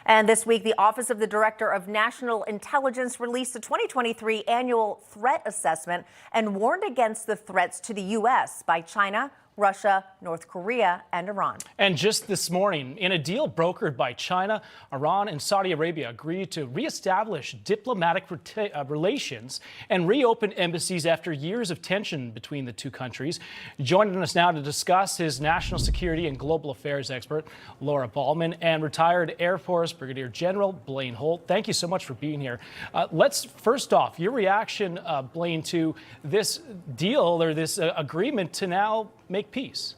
And this week, the Office of the Director of National Intelligence released a 2023 annual threat assessment and warned against the threats to the U.S. by China, Russia, North Korea, and Iran. And just this morning, in a deal brokered by China, Iran and Saudi Arabia agreed to reestablish diplomatic relations and reopen embassies after years of tension between the two countries. Joining us now to discuss his national security and global affairs expert, Laura Ballman, and retired Air Force Brigadier General Blaine Holt. Thank you so much for being here. Let's first off, your reaction, Blaine, to this deal or this agreement to now make peace.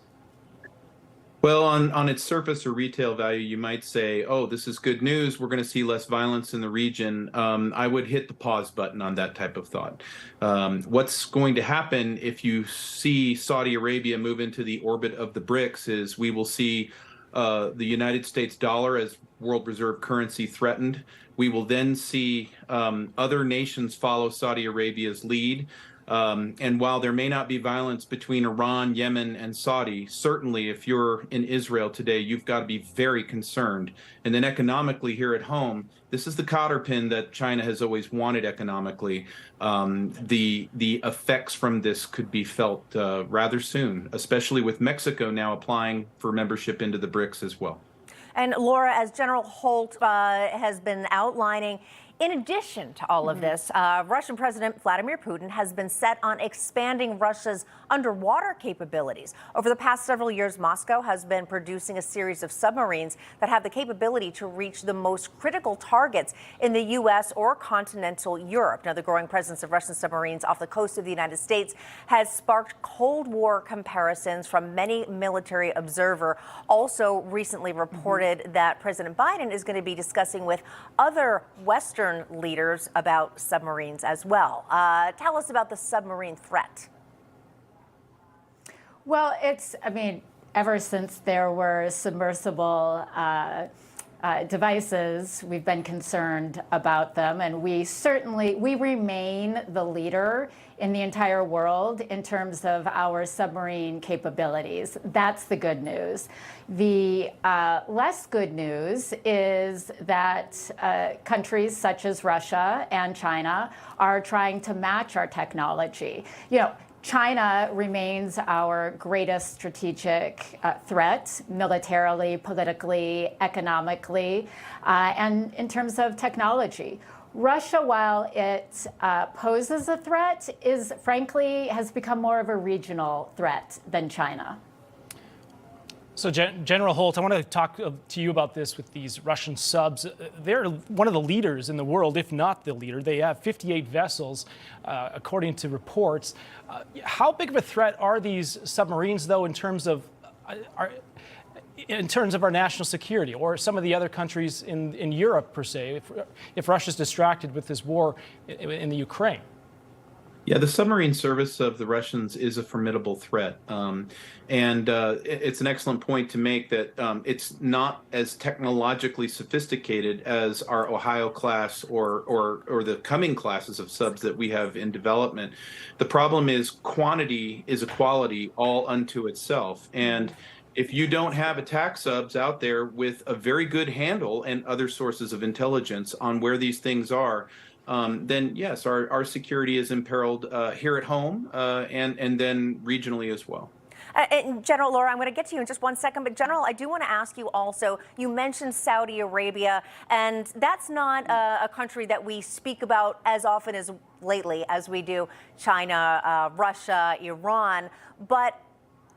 Well, on its surface or retail value, you might say, oh, this is good news. We're going to see less violence in the region. I would hit the pause button on that type of thought. What's going to happen if you see Saudi Arabia move into the orbit of the BRICS is we will see the United States dollar as world reserve currency threatened. We will then see other nations follow Saudi Arabia's lead. And while there may not be violence between Iran, Yemen, and Saudi, certainly if you're in Israel today, you've got to be very concerned. And then economically here at home, this is the cotter pin that China has always wanted economically. The effects from this could be felt rather soon, especially with Mexico now applying for membership into the BRICS as well. And Laura, as General Holt has been outlining, in addition to all of this, Russian President Vladimir Putin has been set on expanding Russia's underwater capabilities. Over the past several years, Moscow has been producing a series of submarines that have the capability to reach the most critical targets in the U.S. or continental Europe. Now, the growing presence of Russian submarines off the coast of the United States has sparked Cold War comparisons from many military observers. Also recently reported that President Biden is going to be discussing with other Western leaders about submarines as well. Tell us about the submarine threat. Well, ever since there were submersible devices, we've been concerned about them, and we remain the leader in the entire world in terms of our submarine capabilities. That's the good news. The less good news is that countries such as Russia and China are trying to match our technology. China remains our greatest strategic threat, militarily, politically, economically, and in terms of technology. Russia, while it poses a threat, has become more of a regional threat than China. So, General Holt, I want to talk to you about this with these Russian subs. They're one of the leaders in the world, if not the leader. They have 58 vessels, according to reports. How big of a threat are these submarines, though, in terms of our national security, or some of the other countries in Europe, per se, if Russia's distracted with this war in the Ukraine? Yeah, the submarine service of the Russians is a formidable threat. It's an excellent point to make that it's not as technologically sophisticated as our Ohio class or the coming classes of subs that we have in development. The problem is quantity is a quality all unto itself. And if you don't have attack subs out there with a very good handle and other sources of intelligence on where these things are, then yes, our security is imperiled here at home and then regionally as well. And General, Laura, I'm going to get to you in just one second, but General, I do want to ask you also, you mentioned Saudi Arabia, and that's not a country that we speak about as often as lately as we do China, Russia, Iran, but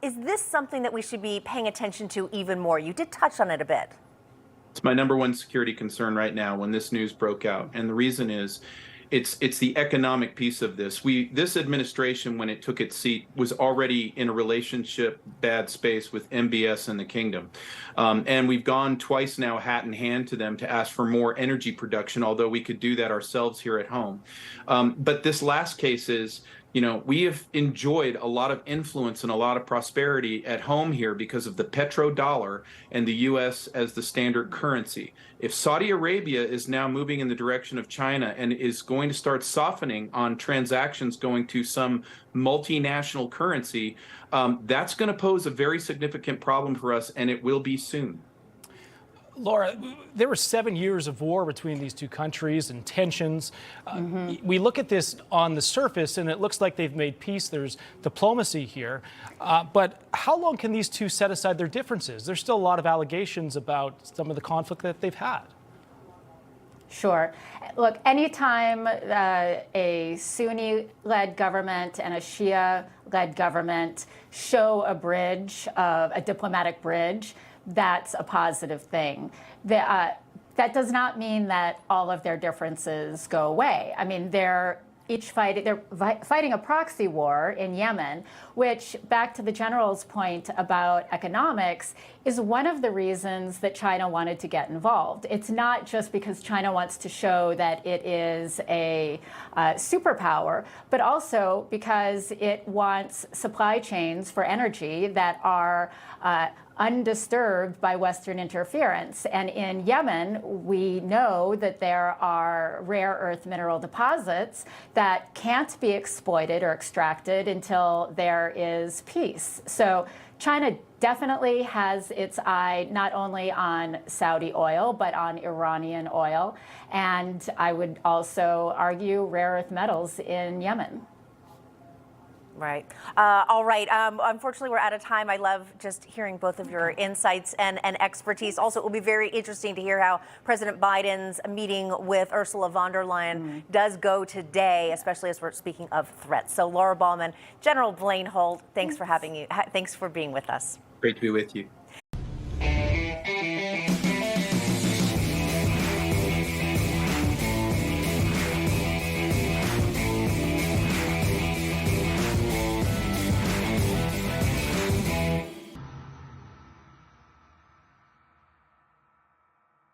is this something that we should be paying attention to even more? You did touch on it a bit. It's my number one security concern right now when this news broke out. And the reason is it's the economic piece of this. This administration, when it took its seat, was already in a relationship bad space with MBS and the kingdom. And we've gone twice now hat in hand to them to ask for more energy production, although we could do that ourselves here at home. But this last case is, we have enjoyed a lot of influence and a lot of prosperity at home here because of the petrodollar and the U.S. as the standard currency. If Saudi Arabia is now moving in the direction of China and is going to start softening on transactions going to some multinational currency, that's going to pose a very significant problem for us, and it will be soon. Laura, there were 7 years of war between these two countries and tensions. We look at this on the surface and it looks like they've made peace. There's diplomacy here. But how long can these two set aside their differences? There's still a lot of allegations about some of the conflict that they've had. Sure. Look, anytime a Sunni-led government and a Shia-led government show a bridge, a diplomatic bridge, that's a positive thing. That does not mean that all of their differences go away. I mean, they're fighting a proxy war in Yemen, which, back to the general's point about economics, is one of the reasons that China wanted to get involved. It's not just because China wants to show that it is a superpower, but also because it wants supply chains for energy that are undisturbed by Western interference. And in Yemen, we know that there are rare earth mineral deposits that can't be exploited or extracted until there is peace. So China definitely has its eye not only on Saudi oil, but on Iranian oil. And I would also argue rare earth metals in Yemen. Right. All right. Unfortunately, we're out of time. I love just hearing both of your insights and expertise. Also, it will be very interesting to hear how President Biden's meeting with Ursula von der Leyen does go today, especially as we're speaking of threats. So, Laura Ballman, General Blaine Holt, thanks for being with us. Great to be with you.